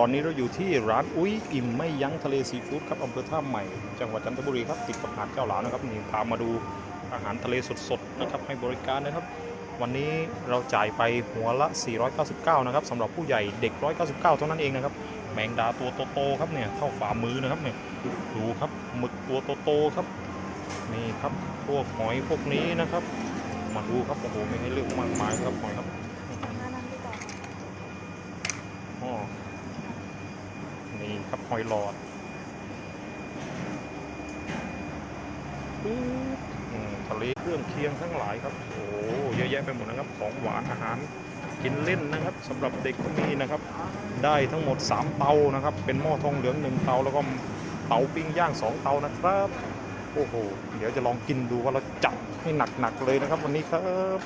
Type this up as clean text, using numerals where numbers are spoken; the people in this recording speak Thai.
ตอนนี้เราอยู่ที่ร้านอุ้ยอิ่มไม่ยั้งทะเลซีฟู้ดครับอำเภอท่าใหม่จังหวัดจันทบุรีครับติดกับหาดเจ้าหลาวนะครับนี่พามาดูอาหารทะเลสดๆนะครับให้บริการนะครับวันนี้เราจ่ายไปหัวละ 499 นะครับสำหรับผู้ใหญ่เด็ก 199 เท่านั้นเองนะครับแมงดาตัวโตๆครับเนี่ยเท่าฝ่ามือนะครับเนี่ยดูครับหมึกตัวโตๆครับนี่ครับพวกหอยพวกนี้นะครับมาดูครับโอ้โหมีให้เลือกมากมายครับหอยครับอ๋อนี่ครับหอยหลอดทะเลเครื่องเคียงทั้งหลายครับโอ้เยอะแยะไปหมดนะครับของหวานอาหารกินเล่นนะครับสำหรับเด็กก็มีนะครับได้ทั้งหมด3เตานะครับเป็นหม้อทองเหลือง1เตาแล้วก็เตาปิ้งย่าง2เตานะครับโอ้โหเดี๋ยวจะลองกินดูว่าเราจัดให้หนักๆเลยนะครับวันนี้ครับ